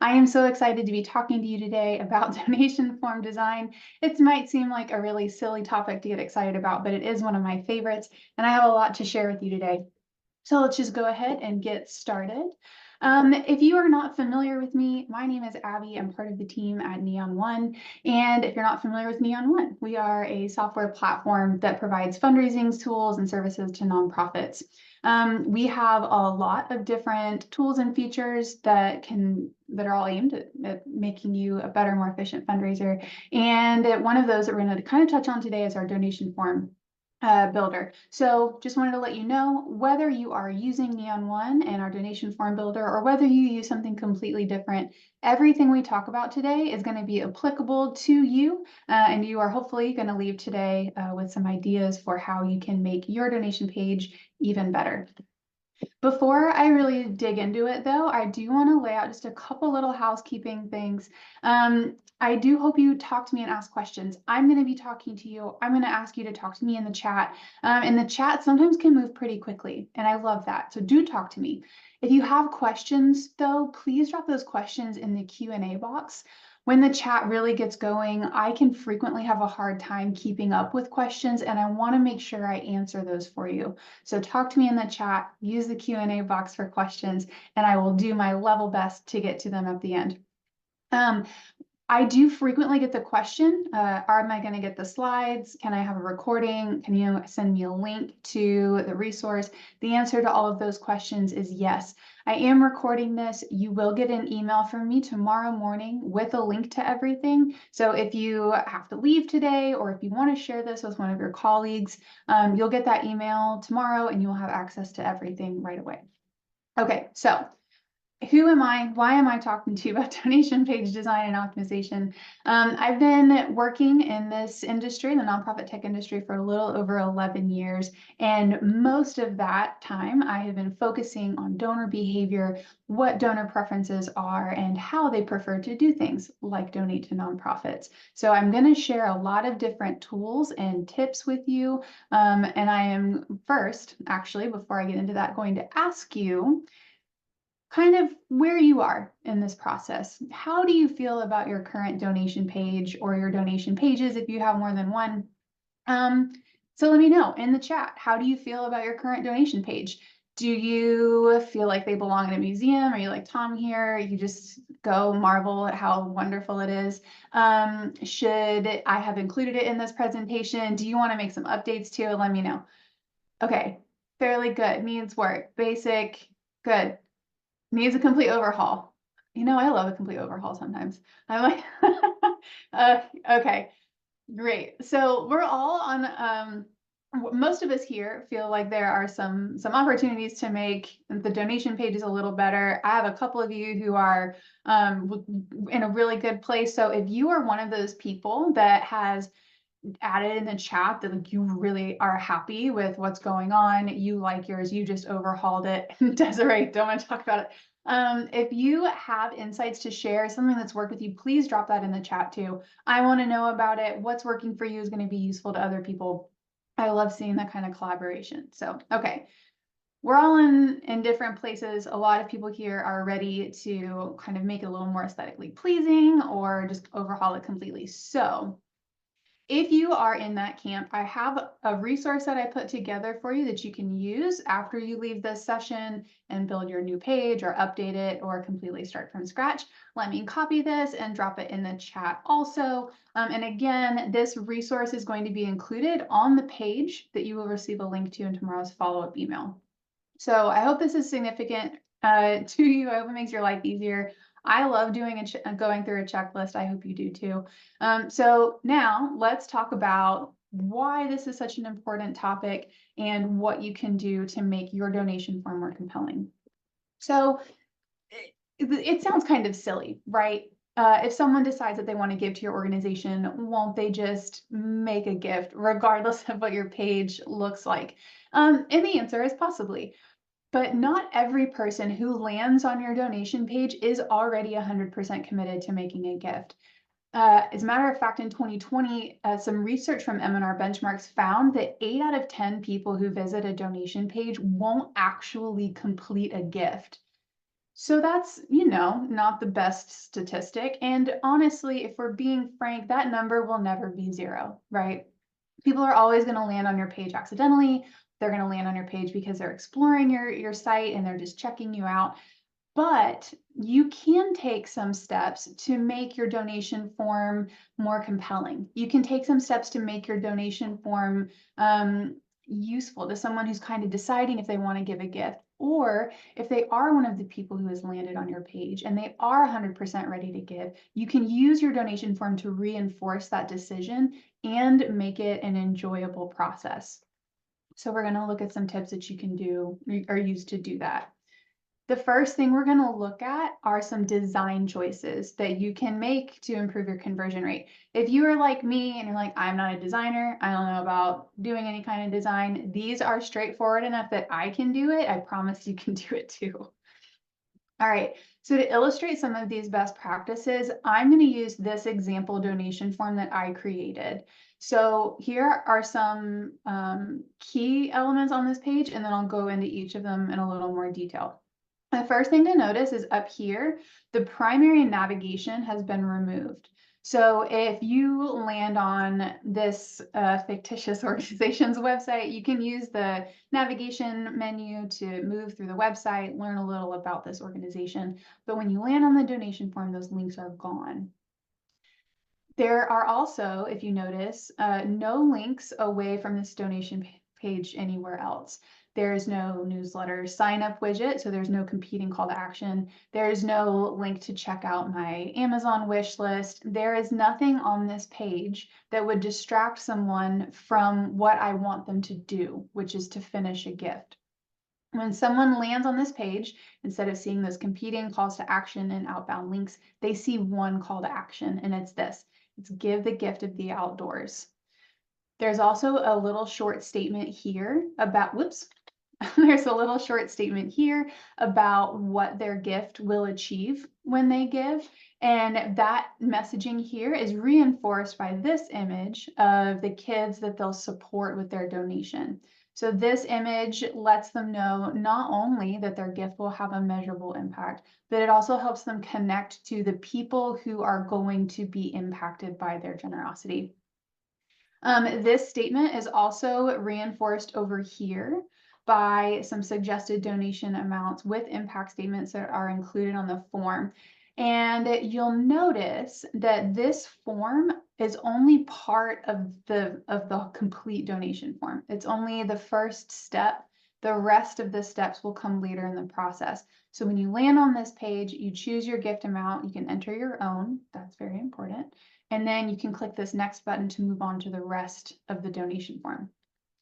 I am so excited to be talking to you today about donation form design. It might seem like a really silly topic to get excited about, but it is one of my favorites, and I have a lot to share with you today. So let's just go ahead and get started. If you are not familiar with me, my name is Abby. I'm part of the team at Neon One. And if you're not familiar with Neon One, we are a software platform that provides fundraising tools and services to nonprofits. We have a lot of different tools and features that are all aimed at making you a better, more efficient fundraiser. And one of those that we're going to kind of touch on today is our donation form builder. So just wanted to let you know, whether you are using Neon One and our donation form builder, or whether you use something completely different, everything we talk about today is going to be applicable to you, and you are hopefully going to leave today with some ideas for how you can make your donation page even better. Before I really dig into it, though, I do want to lay out just a couple little housekeeping things. I do hope you talk to me and ask questions. I'm going to be talking to you. I'm going to ask you to talk to me in the chat. And the chat sometimes can move pretty quickly, and I love that. So do talk to me. If you have questions, though, please drop those questions in the Q&A box. When the chat really gets going, I can frequently have a hard time keeping up with questions, and I want to make sure I answer those for you. So talk to me in the chat, use the Q&A box for questions, and I will do my level best to get to them at the end. I do frequently get the question, am I going to get the slides? Can I have a recording? Can you send me a link to the resource? The answer to all of those questions is yes. I am recording this. You will get an email from me tomorrow morning with a link to everything. So if you have to leave today, or if you want to share this with one of your colleagues, you'll get that email tomorrow and you'll have access to everything right away. Okay, so who am I? Why am I talking to you about donation page design and optimization? I've been working in this industry, the nonprofit tech industry, for a little over 11 years. And most of that time, I have been focusing on donor behavior, what donor preferences are, and how they prefer to do things like donate to nonprofits. So I'm going to share a lot of different tools and tips with you. And I am first, actually, before I get into that, going to ask you kind of where you are in this process. How do you feel about your current donation page, or your donation pages if you have more than one? So let me know in the chat, how do you feel about your current donation page? Do you feel like they belong in a museum? Are you like Tom here? You just go marvel at how wonderful it is. Should I have included it in this presentation? Do you want to make some updates to it? Let me know. Okay, fairly good. Needs work. Basic, good. Needs a complete overhaul. You know, I love a complete overhaul sometimes. I'm like, okay, great. So we're all on, most of us here feel like there are some opportunities to make the donation pages a little better. I have a couple of you who are in a really good place. So if you are one of those people that has added in the chat that like you really are happy with what's going on, you like yours, you just overhauled it. Desiree, don't want to talk about it. If you have insights to share, something that's worked with you, please drop that in the chat too. I want to know about it. What's working for you is going to be useful to other people. I love seeing that kind of collaboration. So, okay. We're all in different places. A lot of people here are ready to kind of make it a little more aesthetically pleasing, or just overhaul it completely. So if you are in that camp, I have a resource that I put together for you that you can use after you leave this session and build your new page, or update it, or completely start from scratch. Let me copy this and drop it in the chat also. And again, this resource is going to be included on the page that you will receive a link to in tomorrow's follow-up email. So I hope this is significant to you. I hope it makes your life easier. I love doing going through a checklist. I hope you do too. So now let's talk about why this is such an important topic and what you can do to make your donation form more compelling. So it sounds kind of silly, right? If someone decides that they want to give to your organization, won't they just make a gift regardless of what your page looks like? And the answer is possibly. But not every person who lands on your donation page is already 100% committed to making a gift. As a matter of fact, in 2020, some research from M&R Benchmarks found that 8 out of 10 people who visit a donation page won't actually complete a gift. So that's, not the best statistic. And honestly, if we're being frank, that number will never be zero, right? People are always going to land on your page accidentally. They're going to land on your page because they're exploring your site and they're just checking you out. But you can take some steps to make your donation form more compelling. You can take some steps to make your donation form useful to someone who's kind of deciding if they want to give a gift, or if they are one of the people who has landed on your page and they are 100% ready to give. You can use your donation form to reinforce that decision and make it an enjoyable process. So we're going to look at some tips that you can do or use to do that. The first thing we're going to look at are some design choices that you can make to improve your conversion rate. If you are like me and you're like, I'm not a designer, I don't know about doing any kind of design, these are straightforward enough that I can do it. I promise you can do it too. All right, so to illustrate some of these best practices, I'm going to use this example donation form that I created. So here are some key elements on this page, and then I'll go into each of them in a little more detail. The first thing to notice is up here, the primary navigation has been removed. So if you land on this fictitious organization's website, you can use the navigation menu to move through the website, learn a little about this organization. But when you land on the donation form, those links are gone. There are also, if you notice, no links away from this donation page anywhere else. There's no newsletter sign up widget, so there's no competing call to action. There's no link to check out my Amazon wish list. There is nothing on this page that would distract someone from what I want them to do, which is to finish a gift. When someone lands on this page, instead of seeing those competing calls to action and outbound links, they see one call to action, and it's this. It's give the gift of the outdoors. There's also a little short statement here about, there's a little short statement here about what their gift will achieve when they give. And that messaging here is reinforced by this image of the kids that they'll support with their donation. So this image lets them know not only that their gift will have a measurable impact, but it also helps them connect to the people who are going to be impacted by their generosity. This statement is also reinforced over here by some suggested donation amounts with impact statements that are included on the form. And you'll notice that this form is only part of the complete donation form. It's only the first step. The rest of the steps will come later in the process. So when you land on this page, you choose your gift amount. You can enter your own. That's very important. And then you can click this next button to move on to the rest of the donation form.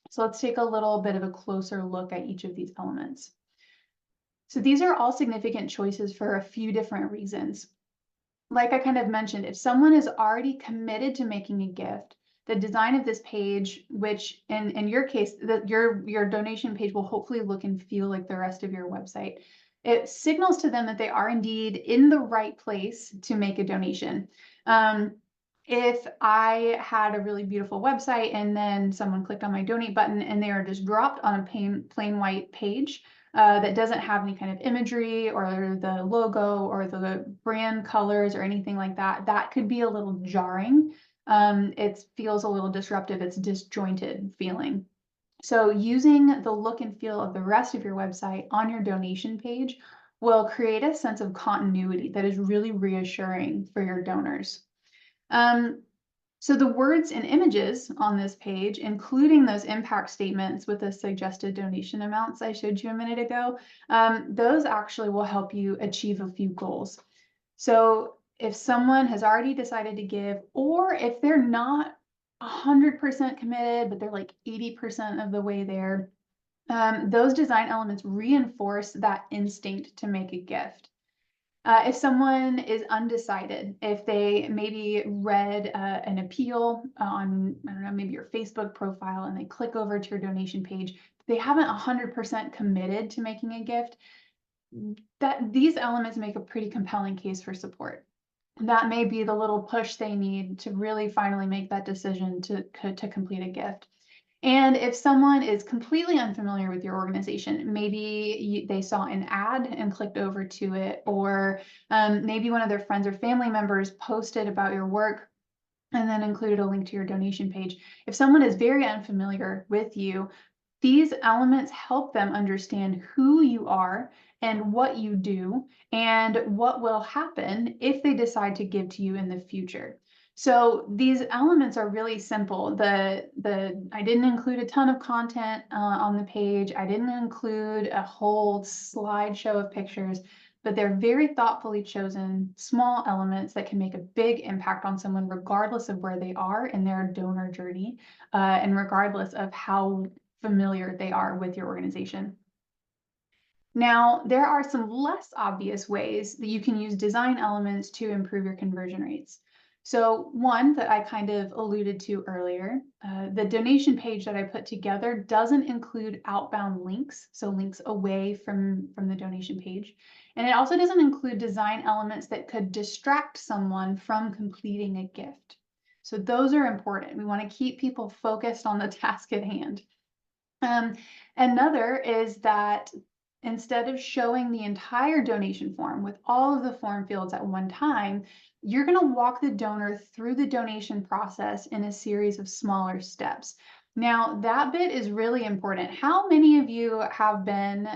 So let's take a little bit of a closer look at each of these elements. So these are all significant choices for a few different reasons. Like I kind of mentioned, if someone is already committed to making a gift, the design of this page, which in your case, your donation page will hopefully look and feel like the rest of your website. It signals to them that they are indeed in the right place to make a donation. If I had a really beautiful website and then someone clicked on my donate button and they are just dropped on a plain white page that doesn't have any kind of imagery or the logo or the brand colors or anything like that, that could be a little jarring. It feels a little disruptive. It's disjointed feeling. So using the look and feel of the rest of your website on your donation page will create a sense of continuity that is really reassuring for your donors. So the words and images on this page, including those impact statements with the suggested donation amounts I showed you a minute ago, those actually will help you achieve a few goals. So if someone has already decided to give, or if they're not 100% committed, but they're like 80% of the way there, those design elements reinforce that instinct to make a gift. If someone is undecided, if they maybe read an appeal on, I don't know, maybe your Facebook profile and they click over to your donation page, they haven't 100% committed to making a gift, that these elements make a pretty compelling case for support. That may be the little push they need to really finally make that decision to complete a gift. And if someone is completely unfamiliar with your organization, maybe they saw an ad and clicked over to it, or maybe one of their friends or family members posted about your work and then included a link to your donation page. If someone is very unfamiliar with you, these elements help them understand who you are and what you do and what will happen if they decide to give to you in the future. So these elements are really simple. I didn't include a ton of content on the page. I didn't include a whole slideshow of pictures, but they're very thoughtfully chosen small elements that can make a big impact on someone regardless of where they are in their donor journey, and regardless of how familiar they are with your organization. Now, there are some less obvious ways that you can use design elements to improve your conversion rates. So one that I kind of alluded to earlier, the donation page that I put together doesn't include outbound links, so links away from the donation page. And it also doesn't include design elements that could distract someone from completing a gift. So those are important. We want to keep people focused on the task at hand. Um, Another is that instead of showing the entire donation form with all of the form fields at one time, you're going to walk the donor through the donation process in a series of smaller steps. Now, that bit is really important. How many of you have been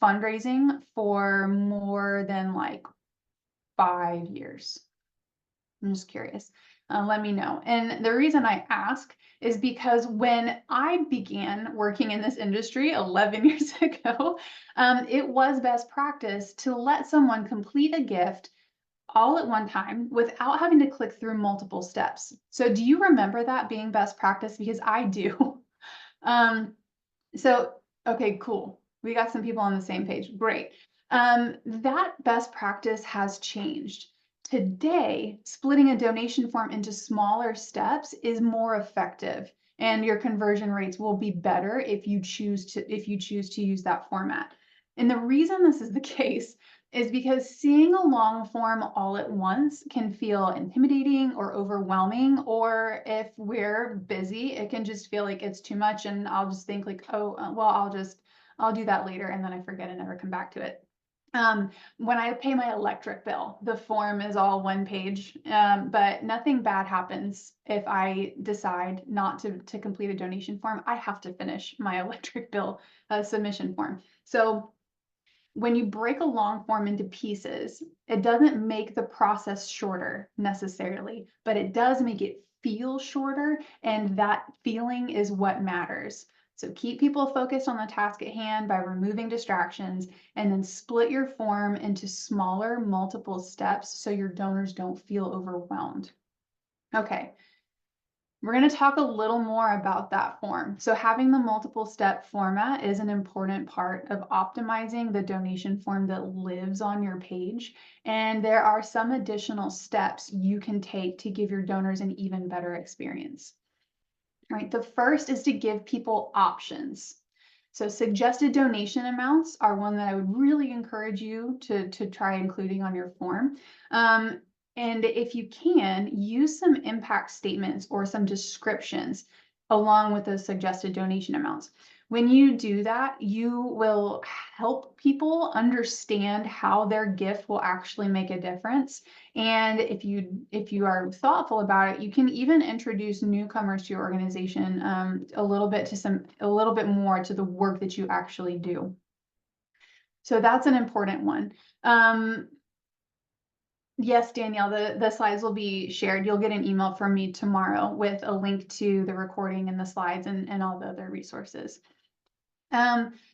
fundraising for more than like 5 years? I'm just curious. Let me know. And the reason I ask is because when I began working in this industry 11 years ago, it was best practice to let someone complete a gift all at one time without having to click through multiple steps. So do you remember that being best practice? Because I do. Um, so, okay, cool. We got some people on the same page. Great. That best practice has changed. Today, splitting a donation form into smaller steps is more effective, and your conversion rates will be better if you choose to use that format. And the reason this is the case is because seeing a long form all at once can feel intimidating or overwhelming, or if we're busy, it can just feel like it's too much, and I'll just think like, oh, well, I'll do that later, and then I forget and never come back to it. When I pay my electric bill, the form is all one page, but nothing bad happens if I decide not to complete a donation form. I have to finish my electric bill submission form. So when you break a long form into pieces, it doesn't make the process shorter necessarily, but it does make it feel shorter, and that feeling is what matters. So keep people focused on the task at hand by removing distractions, and then split your form into smaller, multiple steps so your donors don't feel overwhelmed. Okay, we're going to talk a little more about that form. So having the multiple step format is an important part of optimizing the donation form that lives on your page. And there are some additional steps you can take to give your donors an even better experience. Right. The first is to give people options. So suggested donation amounts are one that I would really encourage you to try including on your form. And if you can, use some impact statements or some descriptions along with those suggested donation amounts. When you do that, you will help people understand how their gift will actually make a difference. And if you are thoughtful about it, you can even introduce newcomers to your organization a little bit more to the work that you actually do. So that's an important one. Yes, Danielle, the slides will be shared. You'll get an email from me tomorrow with a link to the recording and the slides and all the other resources.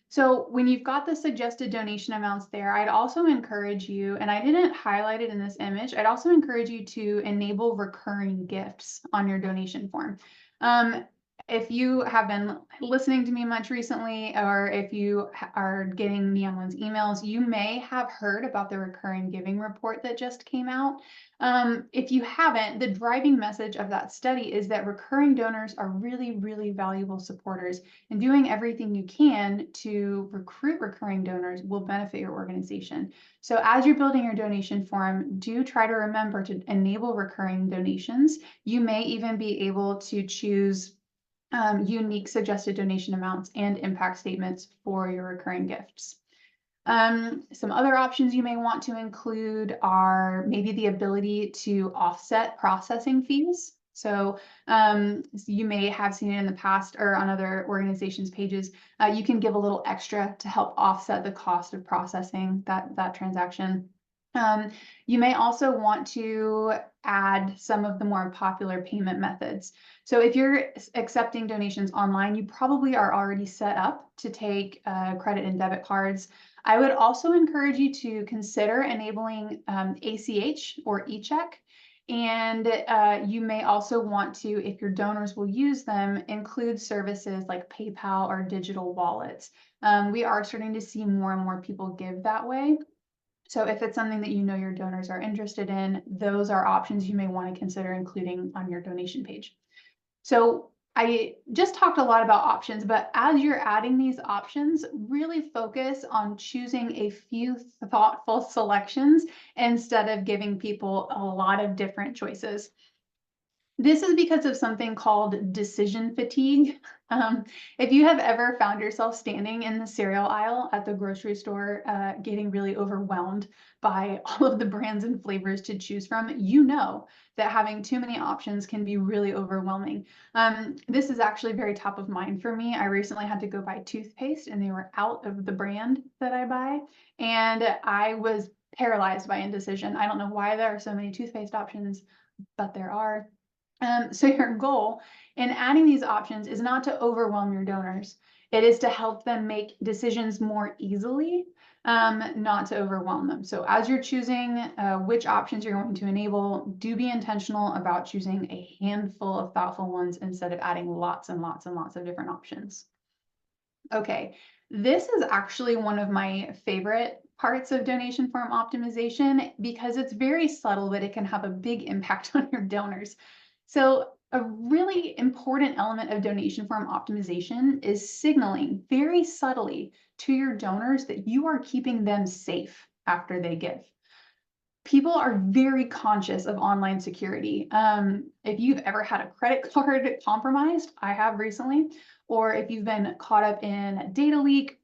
So when you've got the suggested donation amounts there, I'd also encourage you, and I didn't highlight it in this image, I'd also encourage you to enable recurring gifts on your donation form. If you have been listening to me much recently, or if you are getting Neon One's emails, you may have heard about the recurring giving report that just came out. If you haven't, the driving message of that study is that recurring donors are really, really valuable supporters, and doing everything you can to recruit recurring donors will benefit your organization. So as you're building your donation form, do try to remember to enable recurring donations. You may even be able to choose unique suggested donation amounts, and impact statements for your recurring gifts. Some other options you may want to include are maybe the ability to offset processing fees. So you may have seen it in the past or on other organizations' pages. You can give a little extra to help offset the cost of processing that transaction. You may also want to add some of the more popular payment methods. So if you're accepting donations online, you probably are already set up to take credit and debit cards. I would also encourage you to consider enabling ACH or eCheck. And you may also want to, if your donors will use them, include services like PayPal or digital wallets. We are starting to see more and more people give that way. So if it's something that you know your donors are interested in, those are options you may want to consider including on your donation page. So I just talked a lot about options, but as you're adding these options, really focus on choosing a few thoughtful selections instead of giving people a lot of different choices. This is because of something called decision fatigue. If you have ever found yourself standing in the cereal aisle at the grocery store, getting really overwhelmed by all of the brands and flavors to choose from, you know that having too many options can be really overwhelming. This is actually very top of mind for me. I recently had to go buy toothpaste and they were out of the brand that I buy, and I was paralyzed by indecision. I don't know why there are so many toothpaste options, but there are. So your goal in adding these options is not to overwhelm your donors. It is to help them make decisions more easily, not to overwhelm them. So as you're choosing which options you're going to enable, do be intentional about choosing a handful of thoughtful ones instead of adding lots and lots and lots of different options. Okay, this is actually one of my favorite parts of donation form optimization because it's very subtle, but it can have a big impact on your donors. So a really important element of donation form optimization is signaling very subtly to your donors that you are keeping them safe after they give. People are very conscious of online security. If you've ever had a credit card compromised, I have recently, or if you've been caught up in a data leak,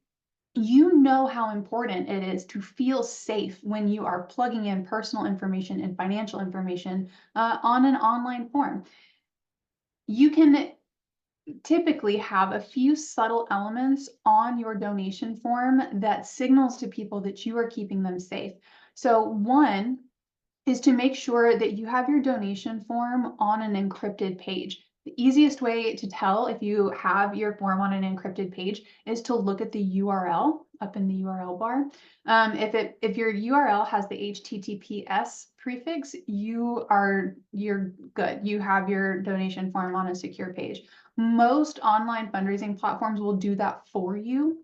you know how important it is to feel safe when you are plugging in personal information and financial information on an online form. You can typically have a few subtle elements on your donation form that signals to people that you are keeping them safe. So one is to make sure that you have your donation form on an encrypted page. The easiest way to tell if you have your form on an encrypted page is to look at the URL up in the URL bar. If your URL has the HTTPS prefix, you're good. You have your donation form on a secure page. Most online fundraising platforms will do that for you,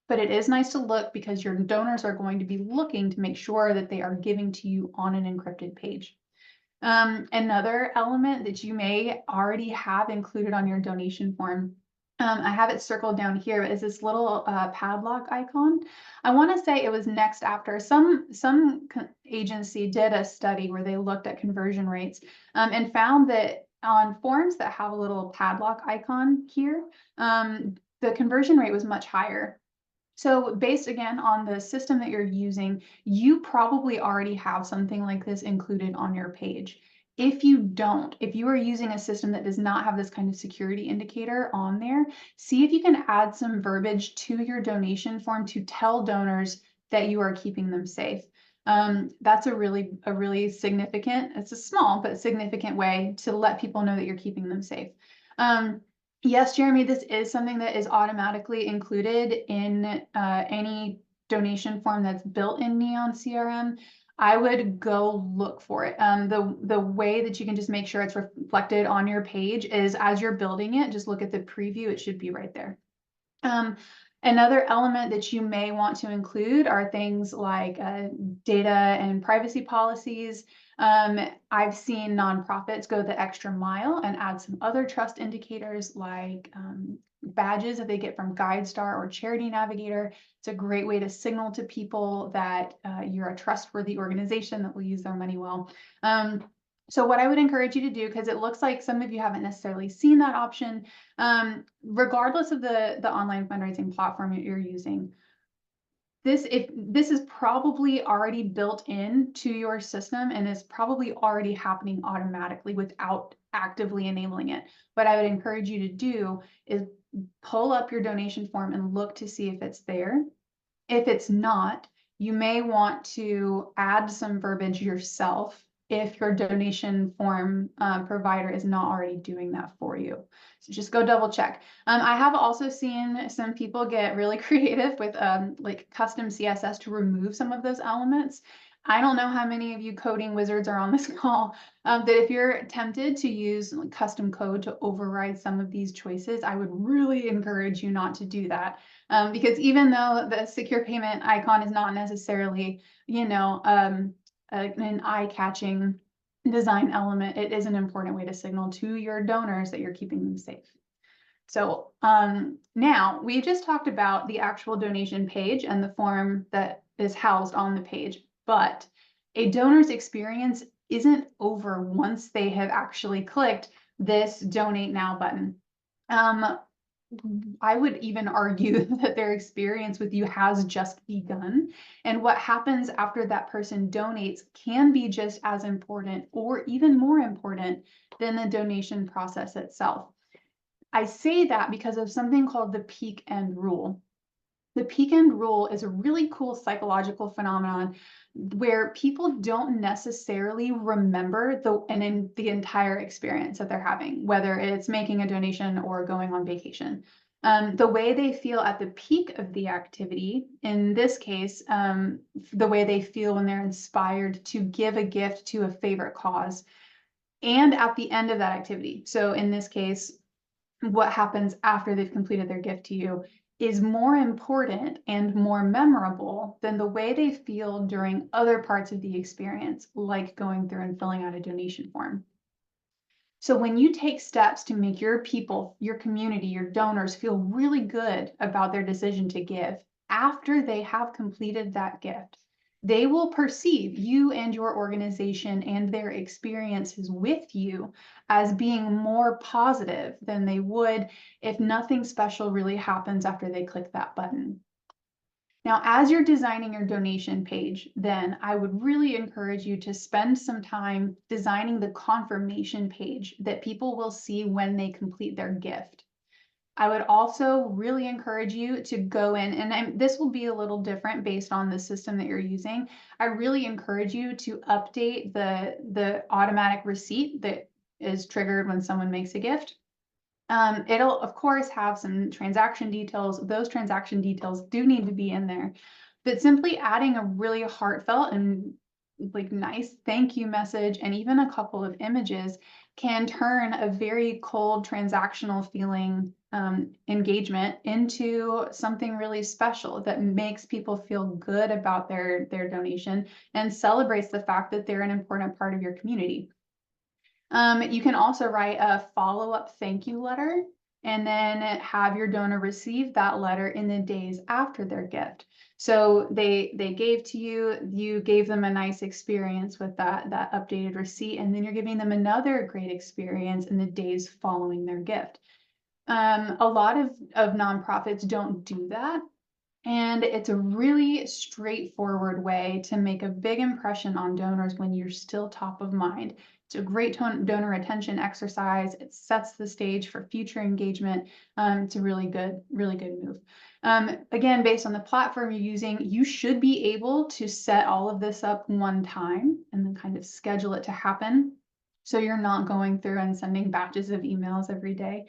but it is nice to look because your donors are going to be looking to make sure that they are giving to you on an encrypted page. Another element that you may already have included on your donation form, I have it circled down here, is this little padlock icon. I want to say it was next after some agency did a study where they looked at conversion rates and found that on forms that have a little padlock icon here, the conversion rate was much higher. So based again on the system that you're using, you probably already have something like this included on your page. If you don't, if you are using a system that does not have this kind of security indicator on there, see if you can add some verbiage to your donation form to tell donors that you are keeping them safe. That's a really significant, it's a small but significant way to let people know that you're keeping them safe. Yes, Jeremy, this is something that is automatically included in any donation form that's built in Neon CRM. I would go look for it. The way that you can just make sure it's reflected on your page is as you're building it, just look at the preview, it should be right there. Another element that you may want to include are things like data and privacy policies. I've seen nonprofits go the extra mile and add some other trust indicators like badges that they get from GuideStar or Charity Navigator. It's a great way to signal to people that you're a trustworthy organization that will use their money well. So what I would encourage you to do, because it looks like some of you haven't necessarily seen that option, regardless of the online fundraising platform that you're using, if this is probably already built into your system and is probably already happening automatically without actively enabling it. What I would encourage you to do is pull up your donation form and look to see if it's there. If it's not, you may want to add some verbiage yourself if your donation form provider is not already doing that for you. So just go double check. I have also seen some people get really creative with like custom CSS to remove some of those elements. I don't know how many of you coding wizards are on this call, that if you're tempted to use like custom code to override some of these choices, I would really encourage you not to do that. Because even though the secure payment icon is not necessarily, an eye-catching design element, it is an important way to signal to your donors that you're keeping them safe. So now we just talked about the actual donation page and the form that is housed on the page, but a donor's experience isn't over once they have actually clicked this donate now button. I would even argue that their experience with you has just begun. And what happens after that person donates can be just as important or even more important than the donation process itself. I say that because of something called the peak end rule. The peak end rule is a really cool psychological phenomenon where people don't necessarily remember the entire experience that they're having, whether it's making a donation or going on vacation. The way they feel at the peak of the activity, in this case, the way they feel when they're inspired to give a gift to a favorite cause, and at the end of that activity. So in this case, what happens after they've completed their gift to you is more important and more memorable than the way they feel during other parts of the experience, like going through and filling out a donation form. So when you take steps to make your people, your community, your donors feel really good about their decision to give after they have completed that gift, they will perceive you and your organization and their experiences with you as being more positive than they would if nothing special really happens after they click that button. Now, as you're designing your donation page, then I would really encourage you to spend some time designing the confirmation page that people will see when they complete their gift. I would also really encourage you to go in, and this will be a little different based on the system that you're using. I really encourage you to update the automatic receipt that is triggered when someone makes a gift. It'll, of course, have some transaction details. Those transaction details do need to be in there. But simply adding a really heartfelt and like nice thank you message and even a couple of images can turn a very cold transactional feeling engagement into something really special that makes people feel good about their donation and celebrates the fact that they're an important part of your community. You can also write a follow-up thank you letter and then have your donor receive that letter in the days after their gift. So they gave to you, you gave them a nice experience with that updated receipt, and then you're giving them another great experience in the days following their gift. A lot of nonprofits don't do that. And it's a really straightforward way to make a big impression on donors when you're still top of mind. It's a great donor retention exercise. It sets the stage for future engagement. It's a really good move. Again, based on the platform you're using, you should be able to set all of this up one time and then kind of schedule it to happen. So you're not going through and sending batches of emails every day.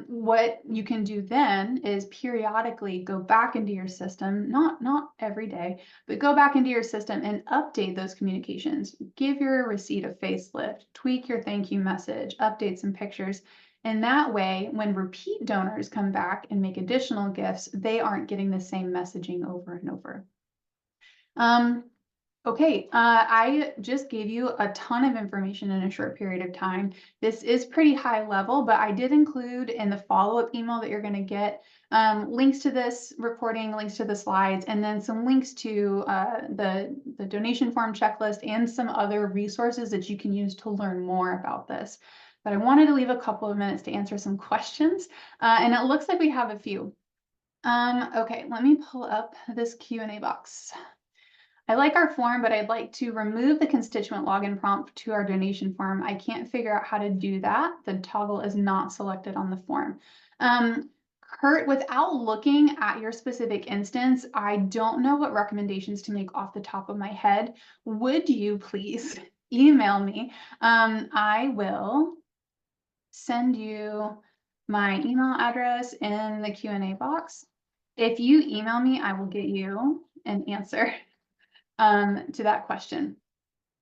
What you can do then is periodically go back into your system, not every day, but go back into your system and update those communications. Give your receipt a facelift, tweak your thank you message, update some pictures. And that way, when repeat donors come back and make additional gifts, they aren't getting the same messaging over and over. Okay, I just gave you a ton of information in a short period of time. This is pretty high level, but I did include in the follow-up email that you're going to get links to this recording, links to the slides, and then some links to the donation form checklist and some other resources that you can use to learn more about this. But I wanted to leave a couple of minutes to answer some questions, and it looks like we have a few. Okay, let me pull up this Q&A box. I like our form, but I'd like to remove the constituent login prompt to our donation form. I can't figure out how to do that. The toggle is not selected on the form. Kurt, without looking at your specific instance, I don't know what recommendations to make off the top of my head. Would you please email me? I will send you my email address in the Q&A box. If you email me, I will get you an answer to that question.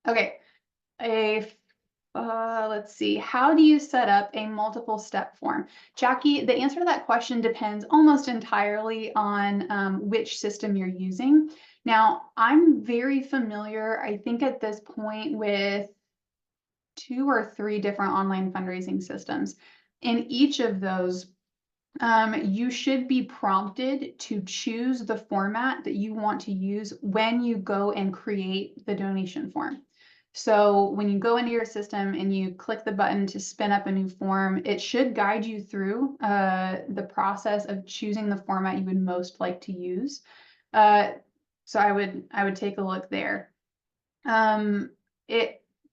Okay, let's see. How do you set up a multiple step form? Jackie, the answer to that question depends almost entirely on which system you're using. Now, I'm very familiar, I think at this point, with 2 or 3 different online fundraising systems. In each of those, you should be prompted to choose the format that you want to use when you go and create the donation form. So when you go into your system and you click the button to spin up a new form, it should guide you through the process of choosing the format you would most like to use. So I would take a look there.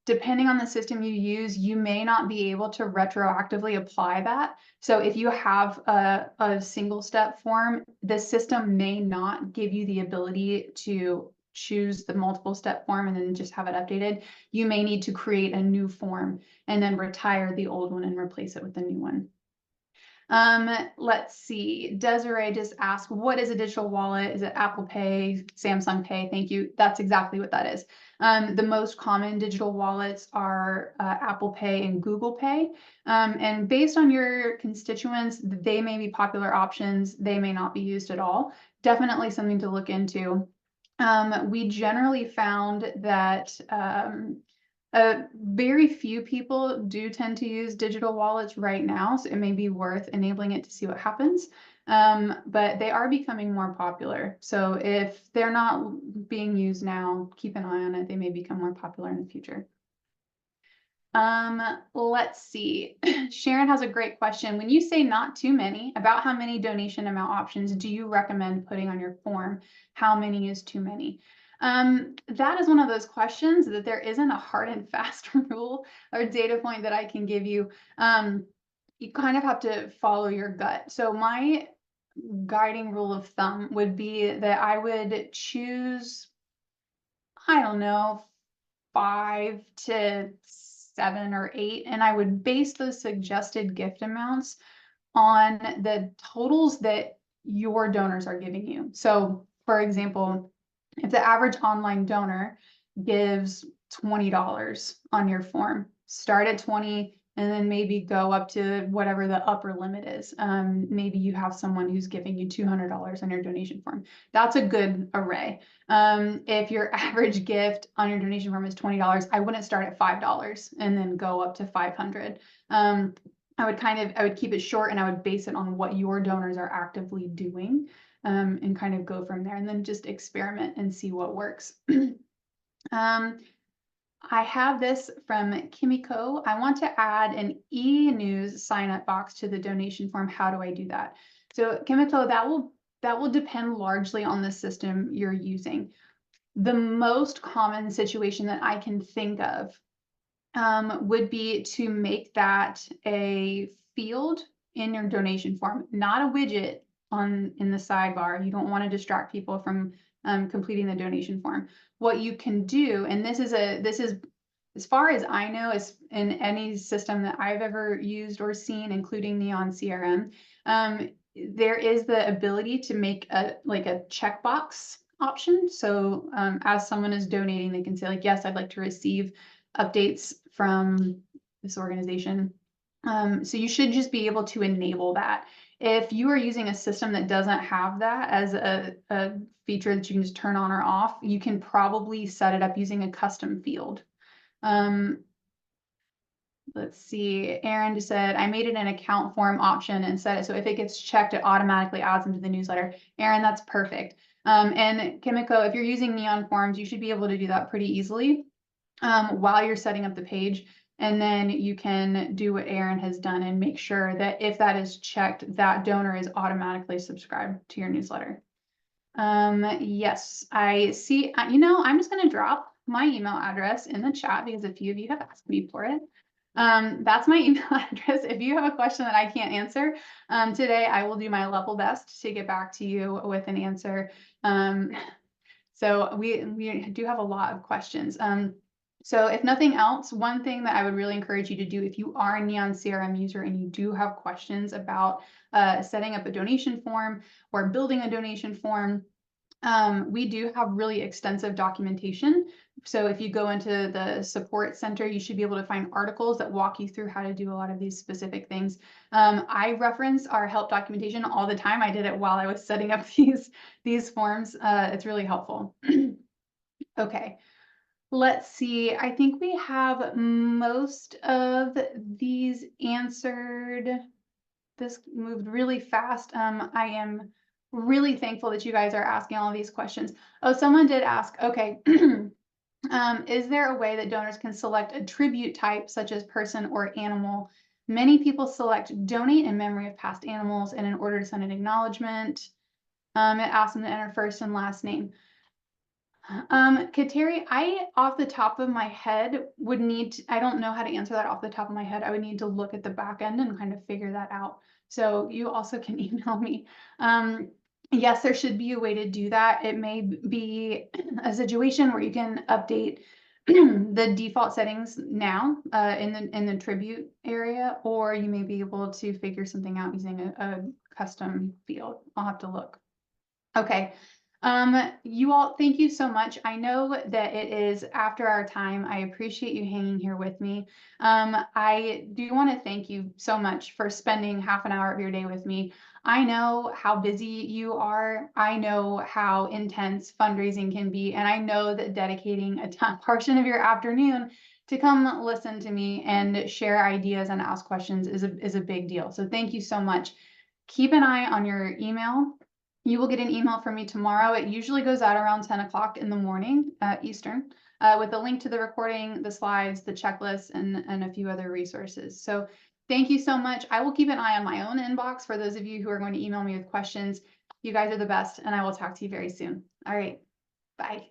Depending on the system you use, you may not be able to retroactively apply that. So if you have a single step form, the system may not give you the ability to choose the multiple step form and then just have it updated. You may need to create a new form and then retire the old one and replace it with a new one. Let's see. Desiree just asked, what is a digital wallet? Is it Apple Pay, Samsung Pay? Thank you. That's exactly what that is. The most common digital wallets are Apple Pay and Google Pay. And based on your constituents, they may be popular options. They may not be used at all. Definitely something to look into. We generally found that very few people do tend to use digital wallets right now, so it may be worth enabling it to see what happens. But they are becoming more popular. So if they're not being used now, keep an eye on it. They may become more popular in the future. Let's see. Sharon has a great question. When you say not too many, about how many donation amount options do you recommend putting on your form? How many is too many? That is one of those questions that there isn't a hard and fast rule or data point that I can give you. You kind of have to follow your gut. So my guiding rule of thumb would be that I would choose, I don't know, 5 to 7 or 8, and I would base those suggested gift amounts on the totals that your donors are giving you. So, for example, if the average online donor gives $20 on your form, start at 20 and then maybe go up to whatever the upper limit is. Maybe you have someone who's giving you $200 on your donation form. That's a good array. If your average gift on your donation form is $20, I wouldn't start at $5 and then go up to 500. I would keep it short and I would base it on what your donors are actively doing, and kind of go from there and then just experiment and see what works. I have this from Kimiko. I want to add an e-news sign-up box to the donation form. How do I do that? So Kimiko, that will depend largely on the system you're using. The most common situation that I can think of would be to make that a field in your donation form, not a widget in the sidebar. You don't want to distract people from completing the donation form. What you can do, and this is as far as I know, is in any system that I've ever used or seen, including Neon CRM, there is the ability to make a checkbox option. So as someone is donating, they can say like, yes, I'd like to receive updates from this organization. So you should just be able to enable that. If you are using a system that doesn't have that as a feature that you can just turn on or off, you can probably set it up using a custom field. Let's see, Aaron just said, I made it an account form option and set it so if it gets checked, it automatically adds them to the newsletter. Aaron, that's perfect. And Kimiko, if you're using Neon Forms, you should be able to do that pretty easily while you're setting up the page. And then you can do what Aaron has done and make sure that if that is checked, that donor is automatically subscribed to your newsletter. Yes, I see. I'm just going to drop my email address in the chat because a few of you have asked me for it. That's my email address. If you have a question that I can't answer today, I will do my level best to get back to you with an answer. So we do have a lot of questions. So if nothing else, one thing that I would really encourage you to do if you are a Neon CRM user and you do have questions about setting up a donation form or building a donation form, we do have really extensive documentation. So if you go into the support center, you should be able to find articles that walk you through how to do a lot of these specific things. I reference our help documentation all the time. I did it while I was setting up these forms. It's really helpful. Okay. Let's see. I think we have most of these answered. This moved really fast. I am really thankful that you guys are asking all these questions. Oh, someone did ask, okay, is there a way that donors can select a tribute type, such as person or animal? Many people select donate in memory of past animals, and in order to send an acknowledgement, it asks them to enter first and last name. Kateri, I, off the top of my head, would need to, I don't know how to answer that off the top of my head. I would need to look at the back end and kind of figure that out. So you also can email me. Yes, there should be a way to do that. It may be a situation where you can update the default settings now in the tribute area, or you may be able to figure something out using a custom field. I'll have to look. Okay. You all, thank you so much. I know that it is after our time. I appreciate you hanging here with me. I do want to thank you so much for spending half an hour of your day with me. I know how busy you are. I know how intense fundraising can be. And I know that dedicating a portion of your afternoon to come listen to me and share ideas and ask questions is a big deal. So thank you so much. Keep an eye on your email. You will get an email from me tomorrow. It usually goes out around 10 o'clock in the morning Eastern with a link to the recording, the slides, the checklist, and a few other resources. So thank you so much. I will keep an eye on my own inbox for those of you who are going to email me with questions. You guys are the best, and I will talk to you very soon. All right. Bye.